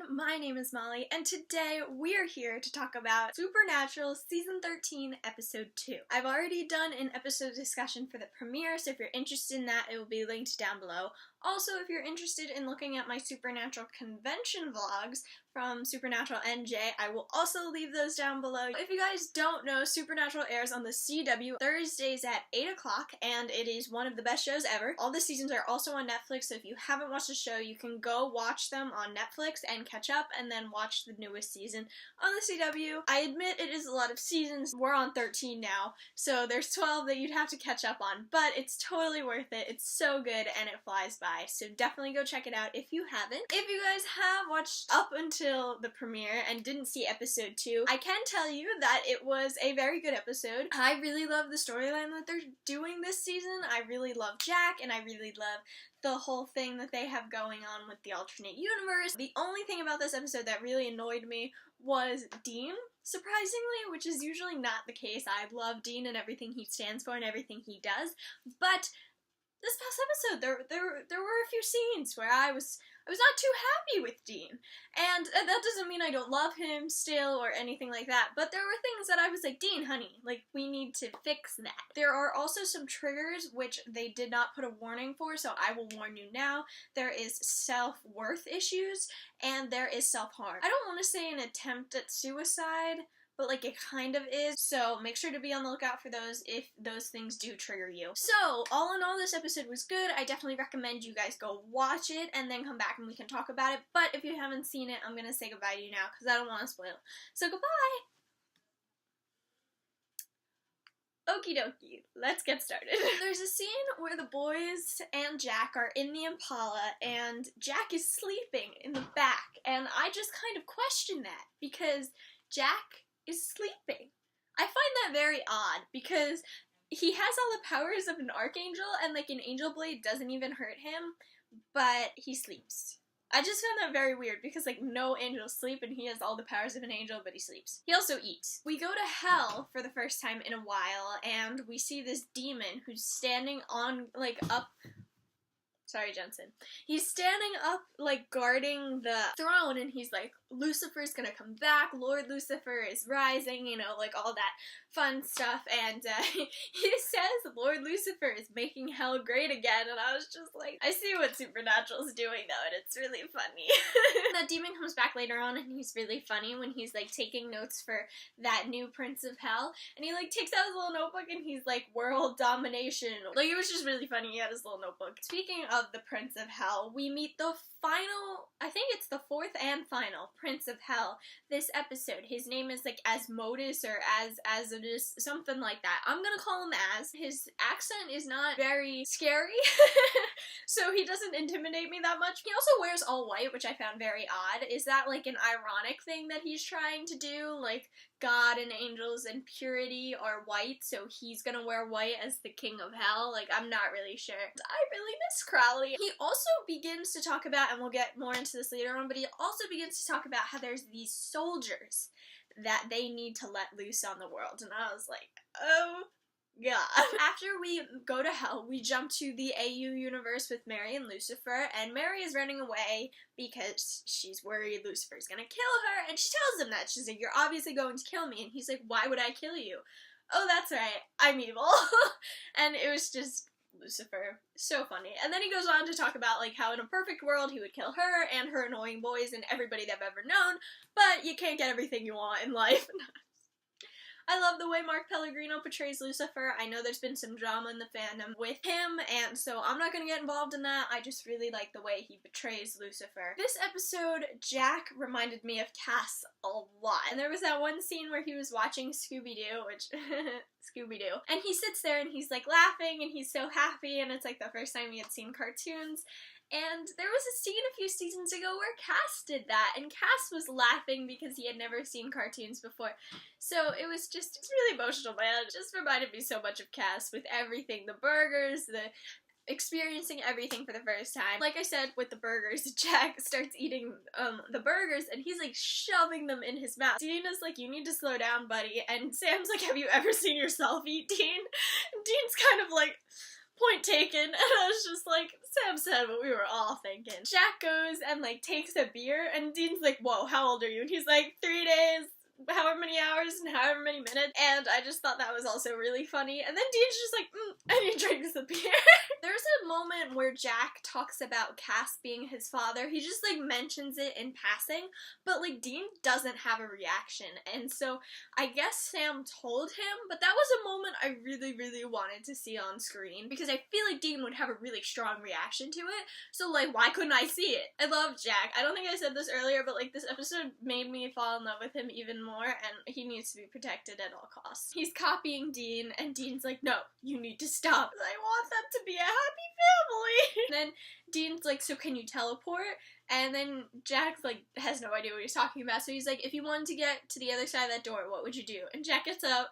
my name is Molly, and today we are here to talk about Supernatural Season 13, Episode 2. I've already done an episode discussion for the premiere, so if you're interested in that, it will be linked down below. Also, if you're interested in looking at my Supernatural convention vlogs from Supernatural NJ, I will also leave those down below. If you guys don't know, Supernatural airs on the CW Thursdays at 8 o'clock, and it is one of the best shows ever. All the seasons are also on Netflix, so if you haven't watched the show, you can go watch them on Netflix and catch up, and then watch the newest season on the CW. I admit it is a lot of seasons. We're on 13 now, so there's 12 that you'd have to catch up on, but it's totally worth it. It's so good, and it flies by. So definitely go check it out if you haven't. If you guys have watched up until the premiere and didn't see episode 2, I can tell you that it was a very good episode. I really love the storyline that they're doing this season. I really love Jack, and I really love the whole thing that they have going on with the alternate universe. The only thing about this episode that really annoyed me was Dean, surprisingly, which is usually not the case. I love Dean and everything he stands for and everything he does, but this past episode, there were a few scenes where I was not too happy with Dean, and that doesn't mean I don't love him still or anything like that, but there were things that I was like, Dean, honey, like, we need to fix that. There are also some triggers which they did not put a warning for, so I will warn you now. There is self-worth issues, and there is self-harm. I don't want to say an attempt at suicide, but like it kind of is, so make sure to be on the lookout for those if those things do trigger you. So, all in all, this episode was good. I definitely recommend you guys go watch it and then come back and we can talk about it, but if you haven't seen it, I'm gonna say goodbye to you now because I don't want to spoil. So goodbye! Okie dokie, let's get started. There's a scene where the boys and Jack are in the Impala and Jack is sleeping in the back, and I just kind of question that because Jack is sleeping. I find that very odd because he has all the powers of an archangel and like an angel blade doesn't even hurt him, but he sleeps. I just found that very weird because like no angels sleep and he has all the powers of an angel, but he sleeps. He also eats. We go to hell for the first time in a while and we see this demon who's standing on like up. Sorry, Jensen. He's standing up, like, guarding the throne, and he's like, Lucifer's gonna come back, Lord Lucifer is rising, you know, like, all that fun stuff, and, he says Lord Lucifer is making hell great again, and I was just like, I see what Supernatural's doing, though, and it's really funny. That demon comes back later on, and he's really funny when he's, like, taking notes for that new Prince of Hell, and he, like, takes out his little notebook, and he's like, world domination. Like, it was just really funny, he had his little notebook. Speaking of the Prince of Hell, we meet the final, I think it's the fourth and final Prince of Hell this episode. His name is like Asmodeus or Azodus, something like that. I'm gonna call him Az. His accent is not very scary, so he doesn't intimidate me that much. He also wears all white, which I found very odd. Is that like an ironic thing that he's trying to do? Like, God and angels and purity are white, so he's gonna wear white as the king of hell? Like, I'm not really sure. I really miss Crowley. He also begins to talk about, and we'll get more into this later on, but he also begins to talk about how there's these soldiers that they need to let loose on the world, and I was like, oh God. After we go to hell, we jump to the AU universe with Mary and Lucifer, and Mary is running away because she's worried Lucifer's gonna kill her, and she tells him that. She's like, you're obviously going to kill me, and he's like, why would I kill you? Oh, that's right, I'm evil. And it was just Lucifer. So funny. And then he goes on to talk about like how in a perfect world he would kill her and her annoying boys and everybody they've ever known, but you can't get everything you want in life. I love the way Mark Pellegrino portrays Lucifer. I know there's been some drama in the fandom with him, and so I'm not gonna get involved in that. I just really like the way he portrays Lucifer. This episode, Jack reminded me of Cass a lot. And there was that one scene where he was watching Scooby-Doo, which, Scooby-Doo, and he sits there and he's like laughing and he's so happy, and it's like the first time he had seen cartoons. And there was a scene a few seasons ago where Cass did that, and Cass was laughing because he had never seen cartoons before. So it was just, it's really emotional, man. It just reminded me so much of Cass with everything, the burgers, the experiencing everything for the first time. Like I said, with the burgers, Jack starts eating the burgers, and he's like shoving them in his mouth. Dean is like, you need to slow down, buddy, and Sam's like, have you ever seen yourself eat, Dean? And Dean's kind of like, point taken. And I was just like, Sam said what we were all thinking. Jack goes and like takes a beer, and Dean's like, whoa, how old are you? And he's like, 3 days, however many hours and however many minutes. And I just thought that was also really funny. And then Dean's just like, and he drinks the beer. There's a moment where Jack talks about Cass being his father. He just like mentions it in passing, but like Dean doesn't have a reaction. And so I guess Sam told him, but that was a moment I really, really wanted to see on screen because I feel like Dean would have a really strong reaction to it. So like, why couldn't I see it? I love Jack. I don't think I said this earlier, but like this episode made me fall in love with him even more, and he needs to be protected at all costs. He's copying Dean, and Dean's like, no, you need to stop. I want them to be a happy family. And then Dean's like, so can you teleport? And then Jack like has no idea what he's talking about, so he's like, if you wanted to get to the other side of that door, what would you do? And Jack gets up,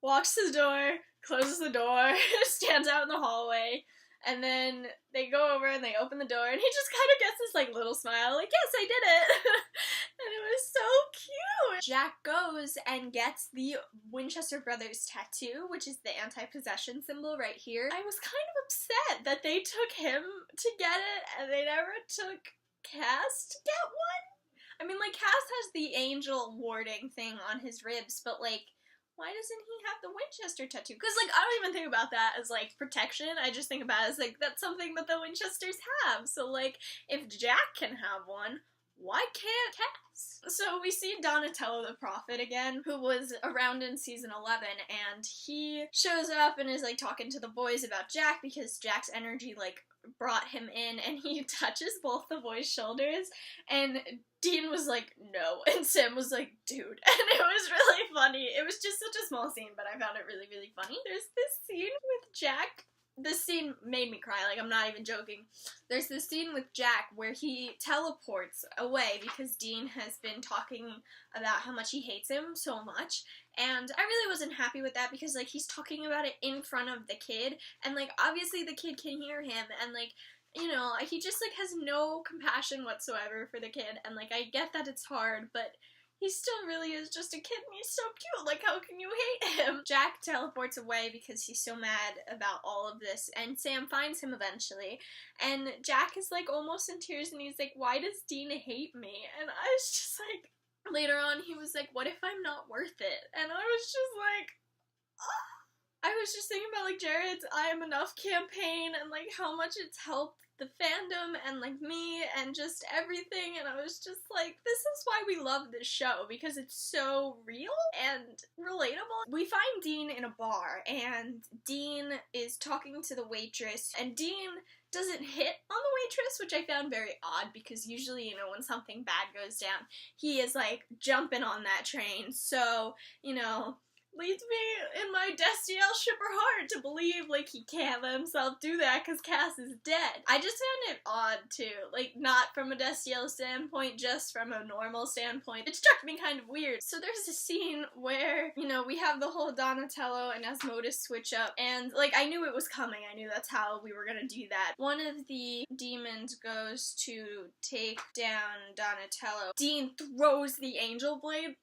walks to the door, closes the door, stands out in the hallway, and then they go over and they open the door, and he just kind of gets this like little smile, like, yes, I did it. And it was so cute. Jack goes and gets the Winchester Brothers tattoo, which is the anti-possession symbol right here. I was kind of upset that they took him to get it and they never took Cass to get one. I mean, like, Cass has the angel warding thing on his ribs, but like, why doesn't he have the Winchester tattoo? Because, like, I don't even think about that as, like, protection. I just think about it as, like, that's something that the Winchesters have. So, like, if Jack can have one, why can't Cass? So we see Donatello the Prophet again, who was around in season 11, and he shows up and is, like, talking to the boys about Jack because Jack's energy, like, brought him in, and he touches both the boys' shoulders, and Dean was like, no, and Sam was like, dude, and it was really funny. It was just such a small scene, but I found it really, really funny. There's this scene with Jack. This scene made me cry, like, I'm not even joking. There's this scene with Jack where he teleports away because Dean has been talking about how much he hates him so much, and I really wasn't happy with that because, like, he's talking about it in front of the kid, and, like, obviously the kid can hear him, and, like, you know, he just, like, has no compassion whatsoever for the kid, and, like, I get that it's hard, but he still really is just a kid, and he's so cute. Like, how can you hate him? Jack teleports away because he's so mad about all of this, and Sam finds him eventually, and Jack is, like, almost in tears, and he's like, why does Dean hate me? And I was just like, later on, he was like, what if I'm not worth it? And I was just like, oh. I was just thinking about, like, Jared's I Am Enough campaign and, like, how much it's helped the fandom and, like, me and just everything, and I was just like, this is why we love this show, because it's so real and relatable. We find Dean in a bar, and Dean is talking to the waitress, and Dean doesn't hit on the waitress, which I found very odd, because usually, you know, when something bad goes down, he is, like, jumping on that train, so, you know, leads me in my Destiel shipper heart to believe, like, he can't let himself do that because Cass is dead. I just found it odd, too. Like, not from a Destiel standpoint, just from a normal standpoint. It struck me kind of weird. So there's a scene where, you know, we have the whole Donatello and Asmodeus switch up, and, like, I knew it was coming. I knew that's how we were gonna do that. One of the demons goes to take down Donatello. Dean throws the angel blade.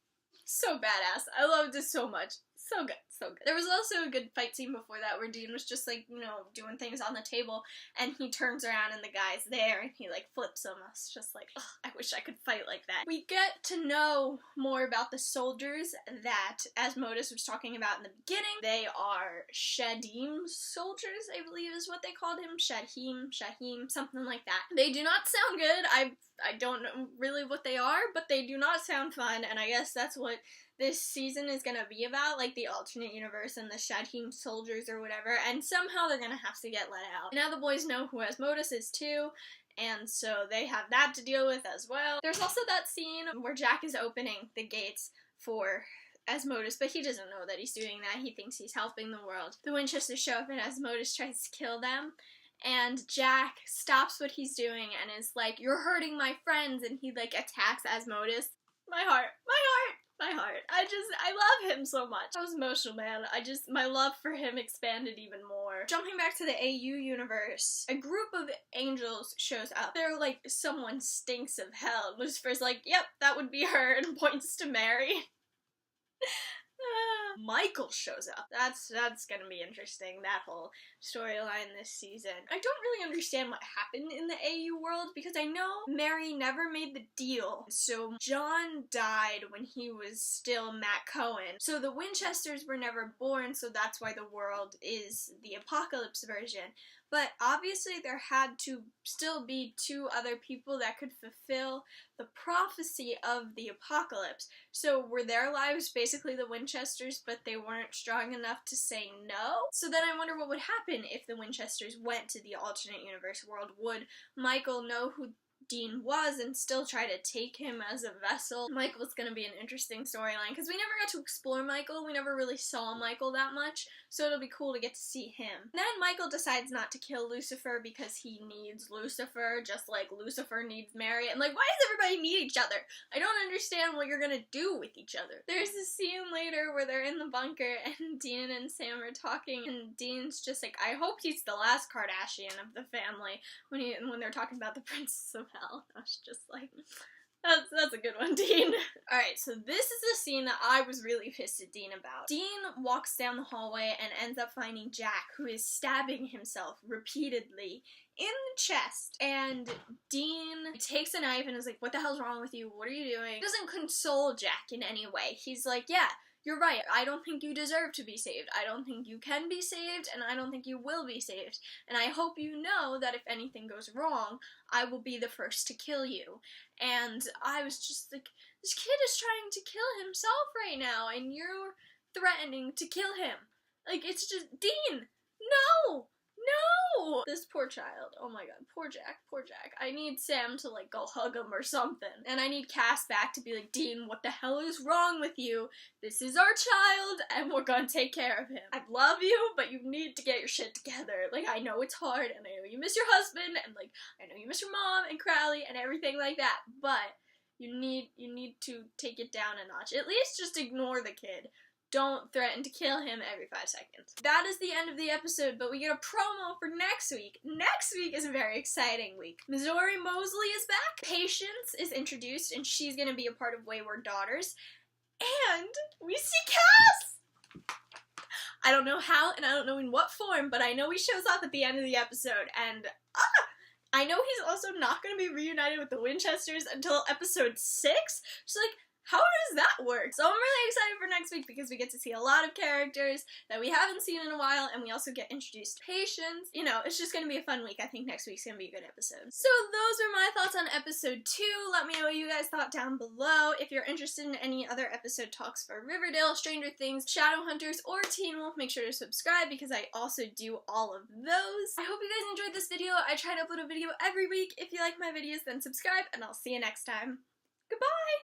So badass. I loved it so much. So good. So good. There was also a good fight scene before that where Dean was just, like, you know, doing things on the table, and he turns around and the guy's there, and he, like, flips him. I was just like, ugh, I wish I could fight like that. We get to know more about the soldiers that Asmodeus was talking about in the beginning. They are Shadim soldiers, I believe is what they called him. Shahim, something like that. They do not sound good. I don't know really what they are, but they do not sound fun, and I guess that's what this season is gonna be about, like the alternate universe and the Shadim soldiers or whatever, and somehow they're gonna have to get let out. Now the boys know who Asmodeus is too, and so they have that to deal with as well. There's also that scene where Jack is opening the gates for Asmodeus, but he doesn't know that he's doing that. He thinks he's helping the world. The Winchesters show up and Asmodeus tries to kill them, and Jack stops what he's doing and is like, you're hurting my friends, and he, like, attacks Asmodeus. My heart. I love him so much. I was emotional, man. My love for him expanded even more. Jumping back to the AU universe, a group of angels shows up. They're like, someone stinks of hell. Lucifer's like, yep, that would be her, and points to Mary. Michael shows up. That's gonna be interesting, that whole storyline this season. I don't really understand what happened in the AU world because I know Mary never made the deal. So John died when he was still Matt Cohen. So the Winchesters were never born, so that's why the world is the Apocalypse version. But obviously there had to still be two other people that could fulfill the prophecy of the apocalypse. So were their lives basically the Winchesters, but they weren't strong enough to say no? So then I wonder what would happen if the Winchesters went to the alternate universe world. Would Michael know who Dean was and still try to take him as a vessel? Michael's gonna be an interesting storyline because we never got to explore Michael. We never really saw Michael that much, so it'll be cool to get to see him. Then Michael decides not to kill Lucifer because he needs Lucifer, just like Lucifer needs Mary. And like, why does everybody need each other? I don't understand what you're gonna do with each other. There's a scene later where they're in the bunker and Dean and Sam are talking, and Dean's just like, I hope he's the last Kardashian of the family when they're talking about the Princess of Hell. I was just like, that's a good one, Dean. Alright, so this is the scene that I was really pissed at Dean about. Dean walks down the hallway and ends up finding Jack, who is stabbing himself repeatedly in the chest. And Dean takes a knife and is like, what the hell's wrong with you? What are you doing? He doesn't console Jack in any way. He's like, yeah, you're right. I don't think you deserve to be saved. I don't think you can be saved, and I don't think you will be saved. And I hope you know that if anything goes wrong, I will be the first to kill you. And I was just like, this kid is trying to kill himself right now, and you're threatening to kill him. Like, it's just, Dean, no! No! This poor child. Oh my god. Poor Jack. Poor Jack. I need Sam to, like, go hug him or something. And I need Cass back to be like, Dean, what the hell is wrong with you? This is our child, and we're gonna take care of him. I love you, but you need to get your shit together. Like, I know it's hard, and I know you miss your husband, and, like, I know you miss your mom and Crowley and everything like that, but you need to take it down a notch. At least just ignore the kid. Don't threaten to kill him every 5 seconds. That is the end of the episode, but we get a promo for next week. Next week is a very exciting week. Missouri Mosley is back. Patience is introduced, and she's going to be a part of Wayward Daughters. And we see Cass! I don't know how, and I don't know in what form, but I know he shows up at the end of the episode, and I know he's also not going to be reunited with the Winchesters until episode 6, so like, how does that work? So I'm really excited for next week because we get to see a lot of characters that we haven't seen in a while, and we also get introduced to Patience. You know, it's just going to be a fun week. I think next week's going to be a good episode. So those are my thoughts on episode 2. Let me know what you guys thought down below. If you're interested in any other episode talks for Riverdale, Stranger Things, Shadowhunters, or Teen Wolf, make sure to subscribe because I also do all of those. I hope you guys enjoyed this video. I try to upload a video every week. If you like my videos, then subscribe, and I'll see you next time. Goodbye!